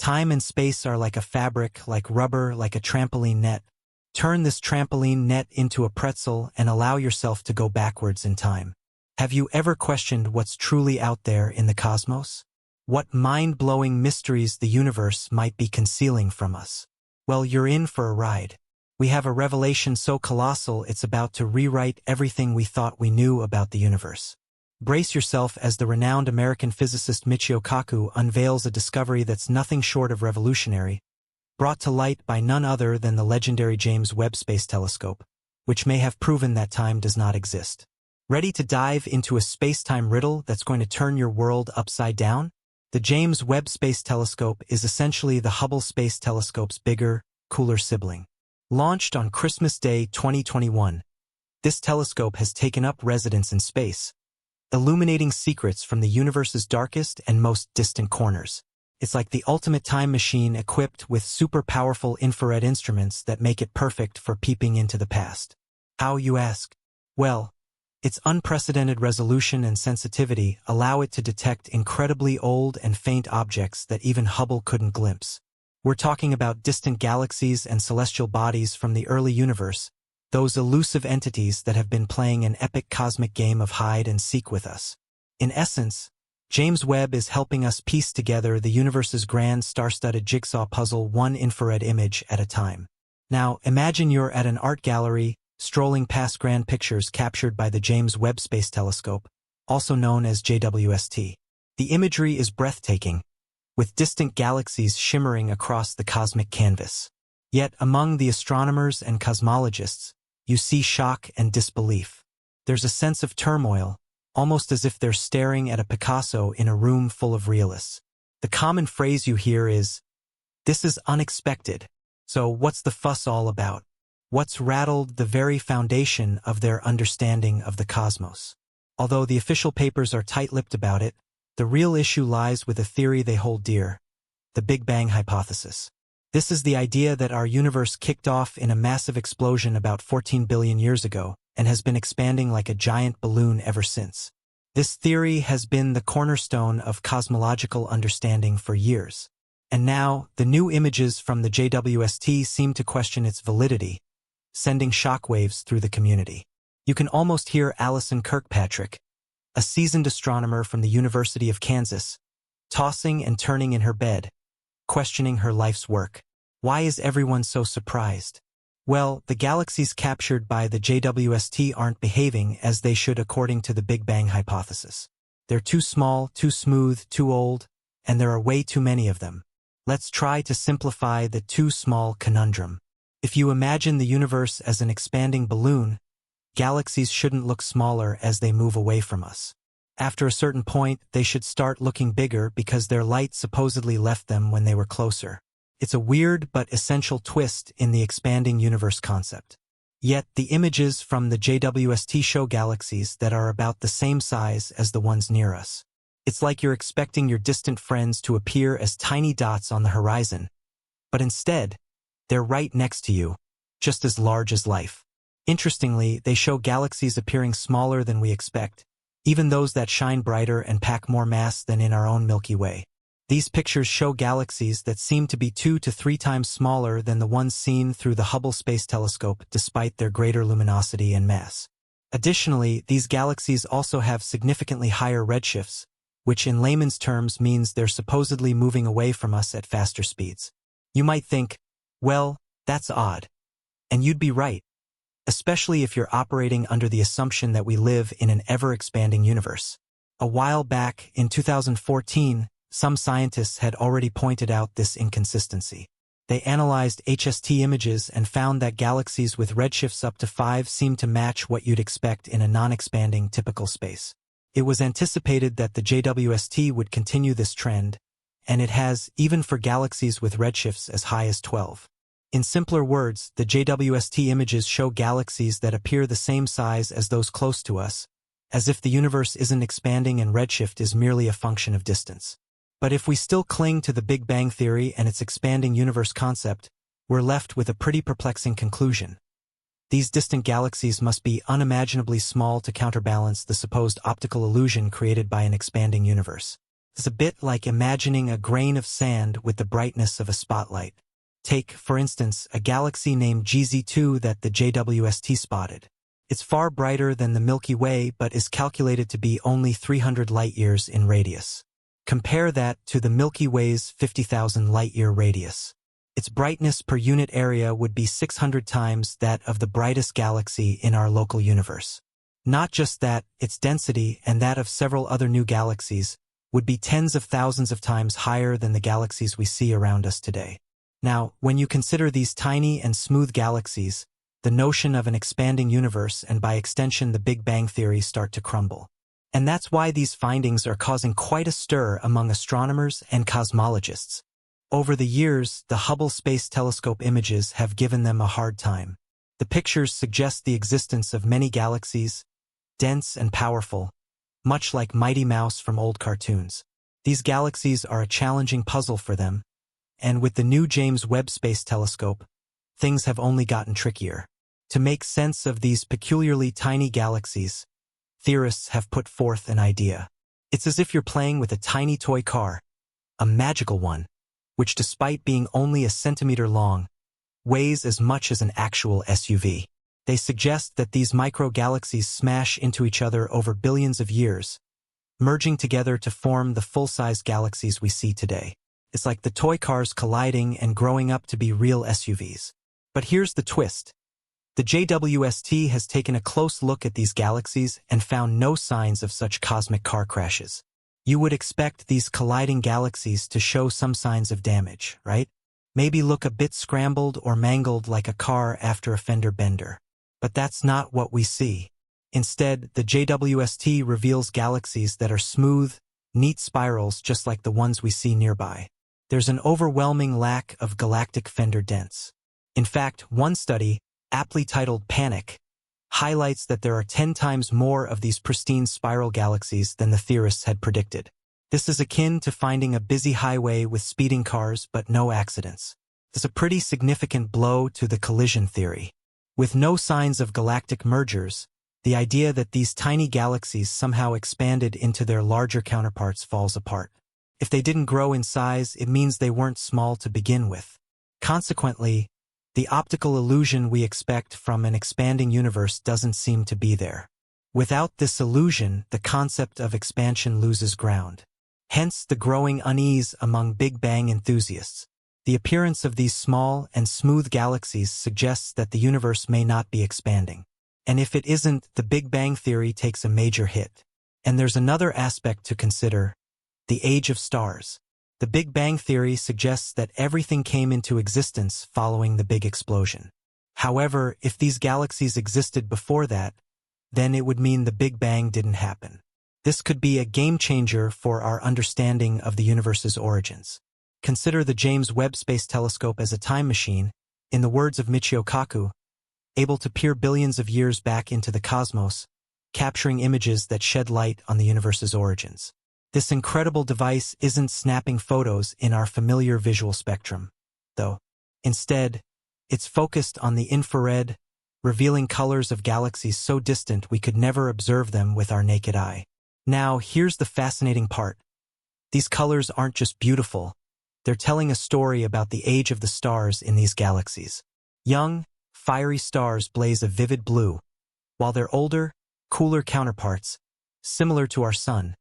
Time and space are like a fabric, like rubber, like a trampoline net. Turn this trampoline net into a pretzel and allow yourself to go backwards in time. Have you ever questioned what's truly out there in the cosmos? What mind-blowing mysteries the universe might be concealing from us? Well, you're in for a ride. We have a revelation so colossal it's about to rewrite everything we thought we knew about the universe. Brace yourself as the renowned American physicist Michio Kaku unveils a discovery that's nothing short of revolutionary, brought to light by none other than the legendary James Webb Space Telescope, which may have proven that time does not exist. Ready to dive into a space-time riddle that's going to turn your world upside down? The James Webb Space Telescope is essentially the Hubble Space Telescope's bigger, cooler sibling. Launched on Christmas Day 2021, this telescope has taken up residence in space, illuminating secrets from the universe's darkest and most distant corners. It's like the ultimate time machine equipped with super powerful infrared instruments that make it perfect for peeping into the past. How, you ask? Well, its unprecedented resolution and sensitivity allow it to detect incredibly old and faint objects that even Hubble couldn't glimpse. We're talking about distant galaxies and celestial bodies from the early universe, those elusive entities that have been playing an epic cosmic game of hide and seek with us. In essence, James Webb is helping us piece together the universe's grand star-studded jigsaw puzzle one infrared image at a time. Now, imagine you're at an art gallery, strolling past grand pictures captured by the James Webb Space Telescope, also known as JWST. The imagery is breathtaking, with distant galaxies shimmering across the cosmic canvas. Yet among the astronomers and cosmologists, you see shock and disbelief. There's a sense of turmoil, almost as if they're staring at a Picasso in a room full of realists. The common phrase you hear is, "This is unexpected." So what's the fuss all about? What's rattled the very foundation of their understanding of the cosmos? Although the official papers are tight-lipped about it, the real issue lies with a theory they hold dear, the Big Bang hypothesis. This is the idea that our universe kicked off in a massive explosion about 14 billion years ago and has been expanding like a giant balloon ever since. This theory has been the cornerstone of cosmological understanding for years. And now, the new images from the JWST seem to question its validity, sending shockwaves through the community. You can almost hear Alison Kirkpatrick, a seasoned astronomer from the University of Kansas, tossing and turning in her bed, questioning her life's work. Why is everyone so surprised? Well, the galaxies captured by the JWST aren't behaving as they should according to the Big Bang hypothesis. They're too small, too smooth, too old, and there are way too many of them. Let's try to simplify the too small conundrum. If you imagine the universe as an expanding balloon, galaxies shouldn't look smaller as they move away from us. After a certain point, they should start looking bigger because their light supposedly left them when they were closer. It's a weird but essential twist in the expanding universe concept. Yet, the images from the JWST show galaxies that are about the same size as the ones near us. It's like you're expecting your distant friends to appear as tiny dots on the horizon. But instead, they're right next to you, just as large as life. Interestingly, they show galaxies appearing smaller than we expect, even those that shine brighter and pack more mass than in our own Milky Way. These pictures show galaxies that seem to be 2 to 3 times smaller than the ones seen through the Hubble Space Telescope despite their greater luminosity and mass. Additionally, these galaxies also have significantly higher redshifts, which in layman's terms means they're supposedly moving away from us at faster speeds. You might think, well, that's odd. And you'd be right, especially if you're operating under the assumption that we live in an ever-expanding universe. A while back, in 2014, some scientists had already pointed out this inconsistency. They analyzed HST images and found that galaxies with redshifts up to 5 seemed to match what you'd expect in a non-expanding typical space. It was anticipated that the JWST would continue this trend, and it has, even for galaxies with redshifts as high as 12. In simpler words, the JWST images show galaxies that appear the same size as those close to us, as if the universe isn't expanding and redshift is merely a function of distance. But if we still cling to the Big Bang theory and its expanding universe concept, we're left with a pretty perplexing conclusion. These distant galaxies must be unimaginably small to counterbalance the supposed optical illusion created by an expanding universe. It's a bit like imagining a grain of sand with the brightness of a spotlight. Take, for instance, a galaxy named GZ2 that the JWST spotted. It's far brighter than the Milky Way but is calculated to be only 300 light-years in radius. Compare that to the Milky Way's 50,000 light-year radius. Its brightness per unit area would be 600 times that of the brightest galaxy in our local universe. Not just that, its density and that of several other new galaxies would be tens of thousands of times higher than the galaxies we see around us today. Now, when you consider these tiny and smooth galaxies, the notion of an expanding universe and by extension the Big Bang Theory start to crumble. And that's why these findings are causing quite a stir among astronomers and cosmologists. Over the years, the Hubble Space Telescope images have given them a hard time. The pictures suggest the existence of many galaxies, dense and powerful, much like Mighty Mouse from old cartoons. These galaxies are a challenging puzzle for them, and with the new James Webb Space Telescope, things have only gotten trickier. To make sense of these peculiarly tiny galaxies, theorists have put forth an idea. It's as if you're playing with a tiny toy car, a magical one, which despite being only a centimeter long, weighs as much as an actual SUV. They suggest that these micro-galaxies smash into each other over billions of years, merging together to form the full-size galaxies we see today. It's like the toy cars colliding and growing up to be real SUVs. But here's the twist. The JWST has taken a close look at these galaxies and found no signs of such cosmic car crashes. You would expect these colliding galaxies to show some signs of damage, right? Maybe look a bit scrambled or mangled like a car after a fender bender. But that's not what we see. Instead, the JWST reveals galaxies that are smooth, neat spirals just like the ones we see nearby. There's an overwhelming lack of galactic fender dents. In fact, one study, aptly titled Panic, highlights that there are 10 times more of these pristine spiral galaxies than the theorists had predicted. This is akin to finding a busy highway with speeding cars but no accidents. It's a pretty significant blow to the collision theory. With no signs of galactic mergers, the idea that these tiny galaxies somehow expanded into their larger counterparts falls apart. If they didn't grow in size, it means they weren't small to begin with. Consequently, the optical illusion we expect from an expanding universe doesn't seem to be there. Without this illusion, the concept of expansion loses ground. Hence the growing unease among Big Bang enthusiasts. The appearance of these small and smooth galaxies suggests that the universe may not be expanding. And if it isn't, the Big Bang Theory takes a major hit. And there's another aspect to consider: the age of stars. The Big Bang Theory suggests that everything came into existence following the big explosion. However, if these galaxies existed before that, then it would mean the Big Bang didn't happen. This could be a game-changer for our understanding of the universe's origins. Consider the James Webb Space Telescope as a time machine, in the words of Michio Kaku, able to peer billions of years back into the cosmos, capturing images that shed light on the universe's origins. This incredible device isn't snapping photos in our familiar visual spectrum, though. Instead, it's focused on the infrared, revealing colors of galaxies so distant we could never observe them with our naked eye. Now, here's the fascinating part. These colors aren't just beautiful. They're telling a story about the age of the stars in these galaxies. Young, fiery stars blaze a vivid blue, while their older, cooler counterparts, similar to our sun,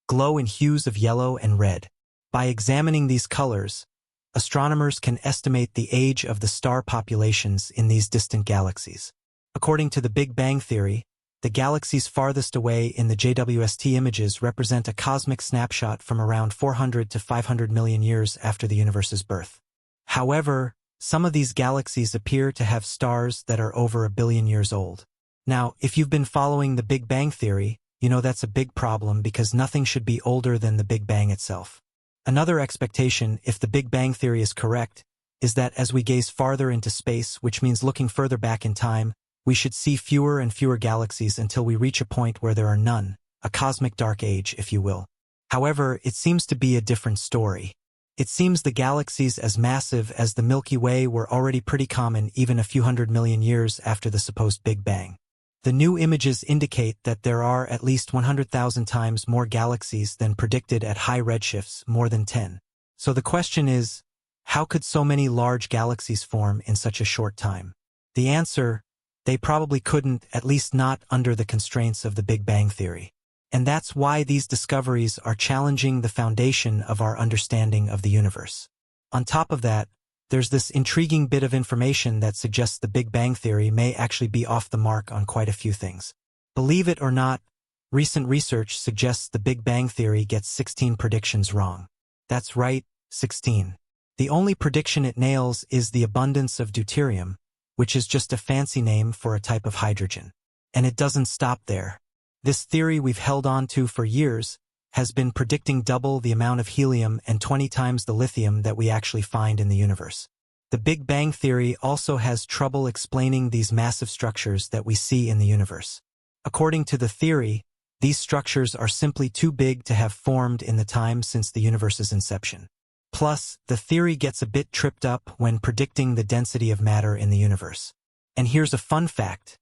glow in hues of yellow and red. By examining these colors, astronomers can estimate the age of the star populations in these distant galaxies. According to the Big Bang Theory, the galaxies farthest away in the JWST images represent a cosmic snapshot from around 400 to 500 million years after the universe's birth. However, some of these galaxies appear to have stars that are over 1 billion years old. Now, if you've been following the Big Bang Theory, you know that's a big problem because nothing should be older than the Big Bang itself. Another expectation, if the Big Bang Theory is correct, is that as we gaze farther into space, which means looking further back in time, we should see fewer and fewer galaxies until we reach a point where there are none, a cosmic dark age, if you will. However, it seems to be a different story. It seems the galaxies as massive as the Milky Way were already pretty common even a few 100 million years after the supposed Big Bang. The new images indicate that there are at least 100,000 times more galaxies than predicted at high redshifts, more than 10. So the question is, how could so many large galaxies form in such a short time? The answer, they probably couldn't, at least not under the constraints of the Big Bang Theory. And that's why these discoveries are challenging the foundation of our understanding of the universe. On top of that, there's this intriguing bit of information that suggests the Big Bang Theory may actually be off the mark on quite a few things. Believe it or not, recent research suggests the Big Bang Theory gets 16 predictions wrong. That's right, 16. The only prediction it nails is the abundance of deuterium, which is just a fancy name for a type of hydrogen. And it doesn't stop there. This theory we've held on to for years has been predicting double the amount of helium and 20 times the lithium that we actually find in the universe. The Big Bang Theory also has trouble explaining these massive structures that we see in the universe. According to the theory, these structures are simply too big to have formed in the time since the universe's inception. Plus, the theory gets a bit tripped up when predicting the density of matter in the universe. And here's a fun fact.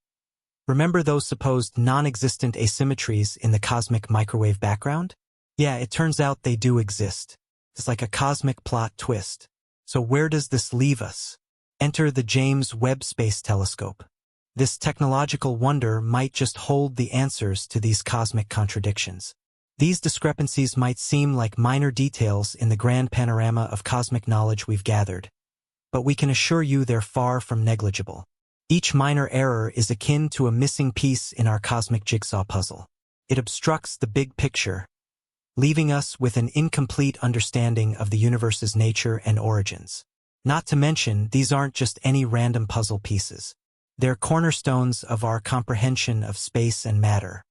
Remember those supposed non-existent asymmetries in the cosmic microwave background? Yeah, it turns out they do exist. It's like a cosmic plot twist. So where does this leave us? Enter the James Webb Space Telescope. This technological wonder might just hold the answers to these cosmic contradictions. These discrepancies might seem like minor details in the grand panorama of cosmic knowledge we've gathered, but we can assure you they're far from negligible. Each minor error is akin to a missing piece in our cosmic jigsaw puzzle. It obstructs the big picture, leaving us with an incomplete understanding of the universe's nature and origins. Not to mention, these aren't just any random puzzle pieces. They're cornerstones of our comprehension of space and matter.